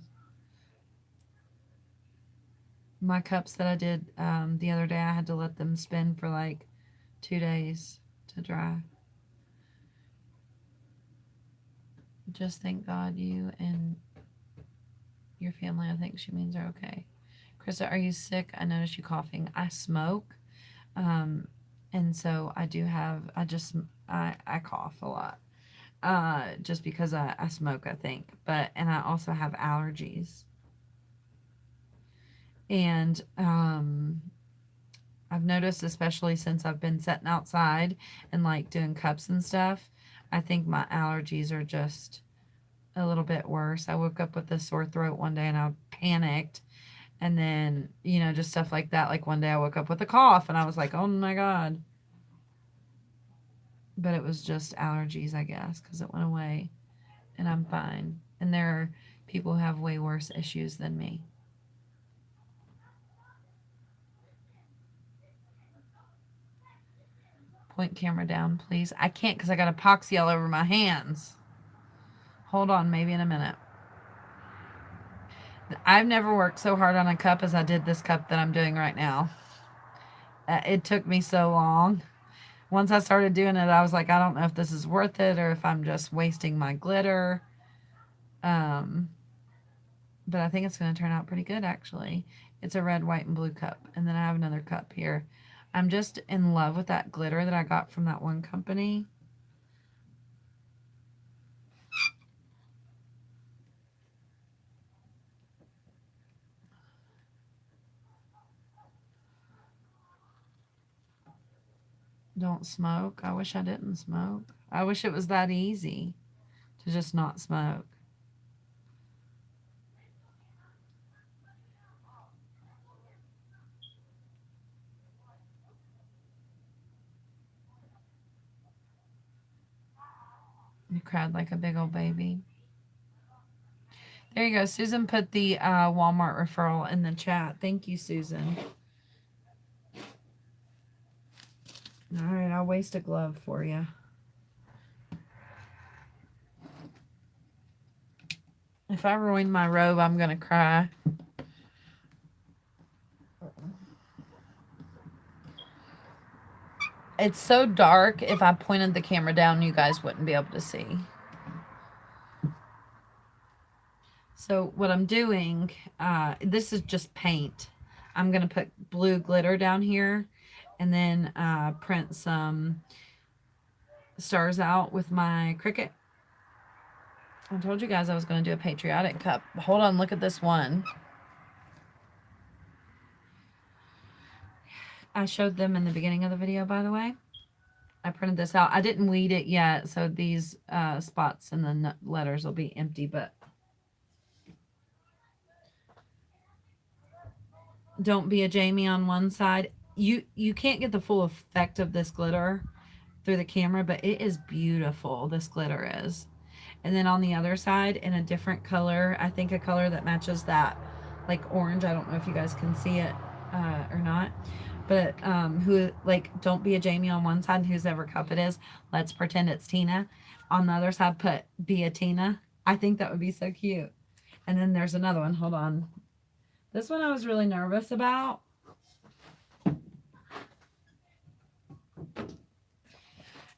My cups that I did the other day, I had to let them spin for like 2 days to dry. Just thank God you and your family, I think she means, are okay. Krista, are you sick? I noticed you coughing. I smoke. And so I do have, I cough a lot. Just because I smoke, I think. And I also have allergies. And I've noticed, especially since I've been sitting outside and like doing cups and stuff, I think my allergies are just a little bit worse. I woke up with a sore throat one day and I panicked. And then, just stuff like that. Like one day I woke up with a cough and I was like, oh my God. But it was just allergies, I guess, because it went away and I'm fine. And there are people who have way worse issues than me. Point camera down, please. I can't because I got epoxy all over my hands. Hold on, maybe in a minute. I've never worked so hard on a cup as I did this cup that I'm doing right now. It took me so long. Once I started doing it, I was like, I don't know if this is worth it or if I'm just wasting my glitter. But I think it's going to turn out pretty good, actually. It's a red, white, and blue cup. And then I have another cup here. I'm just in love with that glitter that I got from that one company. Don't smoke. I wish I didn't smoke. I wish it was that easy to just not smoke. You cried like a big old baby. There you go. Susan put the Walmart referral in the chat. Thank you, Susan. All right, I'll waste a glove for you. If I ruin my robe, I'm going to cry. It's so dark, if I pointed the camera down, you guys wouldn't be able to see. So what I'm doing, this is just paint. I'm going to put blue glitter down here and then print some stars out with my Cricut. I told you guys I was going to do a patriotic cup. Hold on, look at this one. I showed them in the beginning of the video, by the way. I printed this out. I didn't weed it yet, so these spots and the letters will be empty, but don't be a Jamie on one side. You can't get the full effect of this glitter through the camera, but it is beautiful. This glitter is. And then on the other side, in a different color, I think a color that matches that, like orange. I don't know if you guys can see it or not. But don't be a Jamie on one side, whose ever cup it is, let's pretend it's Tina. On the other side, put be a Tina. I think that would be so cute. And then there's another one. Hold on. This one I was really nervous about.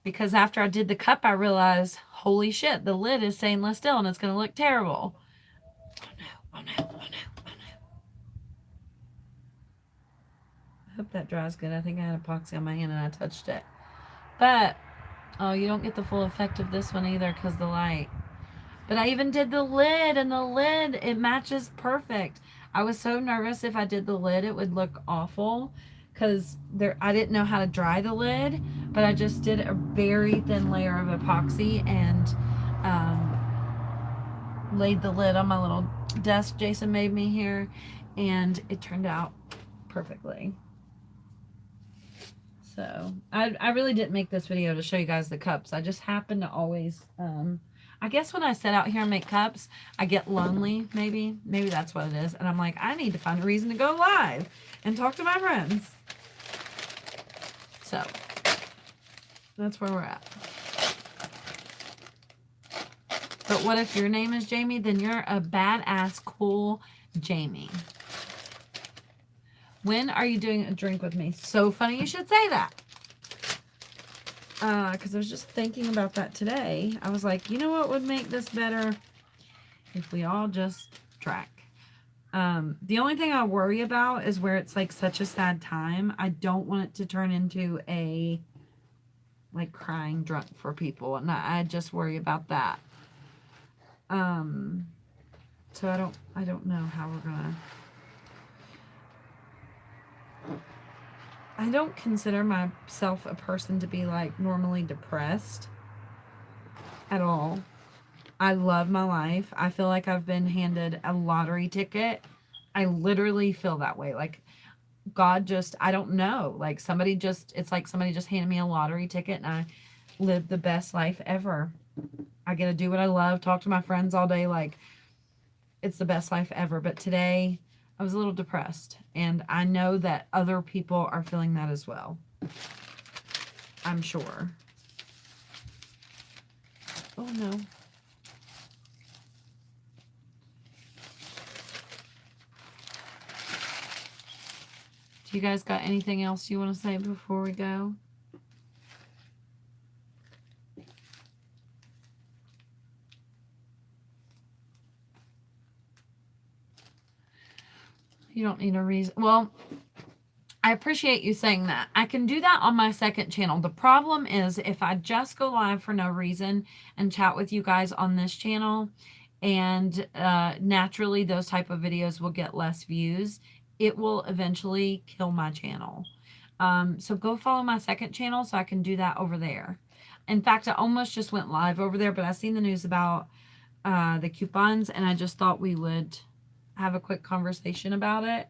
Because after I did the cup, I realized, holy shit, the lid is stainless steel and it's going to look terrible. Oh no, oh no, oh no, oh no. I hope that dries good. I think I had epoxy on my hand and I touched it. But, oh, you don't get the full effect of this one either because the light. But I even did the lid, and the lid, it matches perfect. I was so nervous if I did the lid, it would look awful because I didn't know how to dry the lid, but I just did a very thin layer of epoxy and laid the lid on my little desk Jason made me here, and it turned out perfectly. So I really didn't make this video to show you guys the cups. I just happen to always I guess when I set out here and make cups, I get lonely, maybe that's what it is, and I'm like, I need to find a reason to go live and talk to my friends. So that's where we're at. But what if your name is Jamie? Then you're a badass, cool Jamie. When are you doing a drink with me? So funny you should say that. Because I was just thinking about that today. I was like, you know what would make this better? If we all just drank. The only thing I worry about is where it's like such a sad time. I don't want it to turn into a like crying drunk for people. And I just worry about that. So I don't know how we're gonna. I don't consider myself a person to be like normally depressed at all. I love my life. I feel like I've been handed a lottery ticket. I literally feel that way. Like God just, I don't know. Like it's like somebody just handed me a lottery ticket and I live the best life ever. I get to do what I love, talk to my friends all day. Like it's the best life ever. But today I was a little depressed, and I know that other people are feeling that as well. I'm sure. Oh no. Do you guys got anything else you want to say before we go? You don't need a reason. Well, I appreciate you saying that. I can do that on my second channel. The problem is if I just go live for no reason and chat with you guys on this channel, and naturally those type of videos will get less views, it will eventually kill my channel. So go follow my second channel so I can do that over there. In fact, I almost just went live over there, but I seen the news about the coupons, and I just thought we would have a quick conversation about it.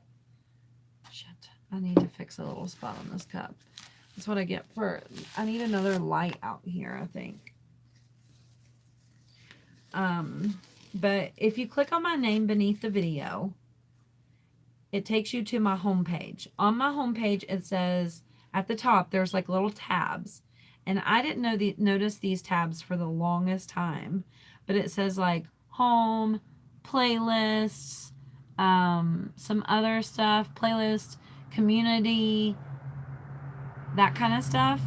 Shit, I need to fix a little spot on this cup. That's what I get for, I need another light out here, I think. But if you click on my name beneath the video, it takes you to my homepage. On my homepage, it says at the top, there's like little tabs. And I didn't notice these tabs for the longest time. But it says like home, playlists, some other stuff, playlist, community, that kind of stuff.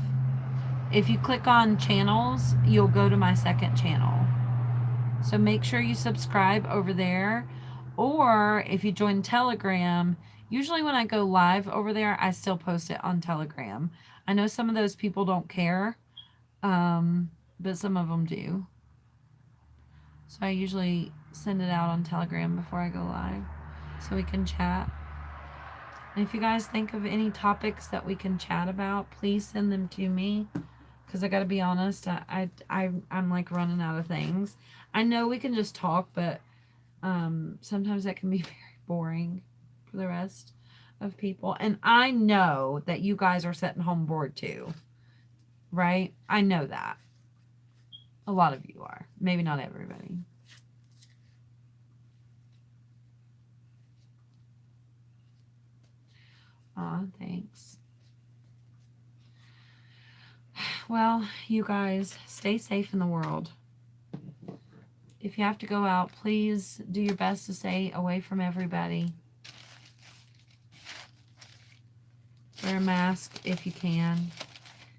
If you click on channels, you'll go to my second channel. So make sure you subscribe over there. Or if you join Telegram, usually when I go live over there, I still post it on Telegram. I know some of those people don't care, but some of them do. So I usually send it out on Telegram before I go live so we can chat. And if you guys think of any topics that we can chat about, please send them to me, because I got to be honest, I'm like running out of things. I know we can just talk, but sometimes that can be very boring for the rest of people. And I know that you guys are sitting home bored too, right? I know that. A lot of you are. Maybe not everybody. Aw, thanks. Well, you guys, stay safe in the world. If you have to go out, please do your best to stay away from everybody. Wear a mask if you can,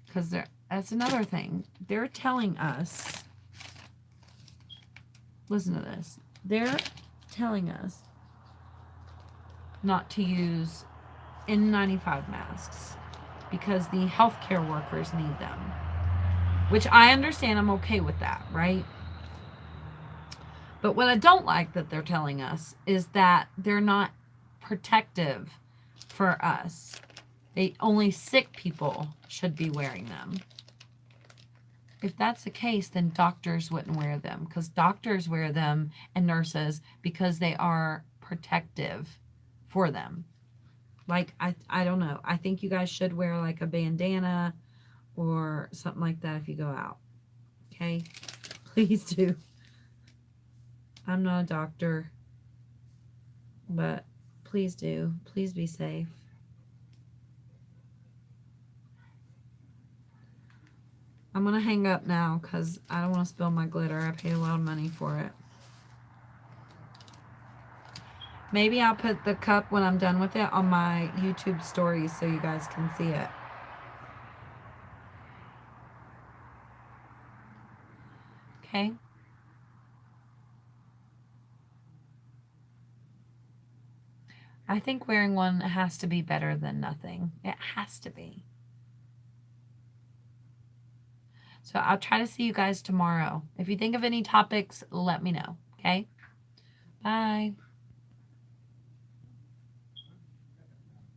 because that's another thing. They're telling us, listen to this, they're telling us not to use N95 masks because the healthcare workers need them, which I understand. I'm okay with that, right? But what I don't like that they're telling us is that they're not protective for us. Only sick people should be wearing them. If that's the case, then doctors wouldn't wear them, because doctors wear them and nurses because they are protective for them. Like, I don't know. I think you guys should wear like a bandana or something like that if you go out. Okay? Please do. I'm not a doctor, but please do. Please be safe. I'm going to hang up now because I don't want to spill my glitter. I paid a lot of money for it. Maybe I'll put the cup when I'm done with it on my YouTube stories so you guys can see it. Okay? I think wearing one has to be better than nothing. It has to be. So I'll try to see you guys tomorrow. If you think of any topics, let me know. Okay? Bye.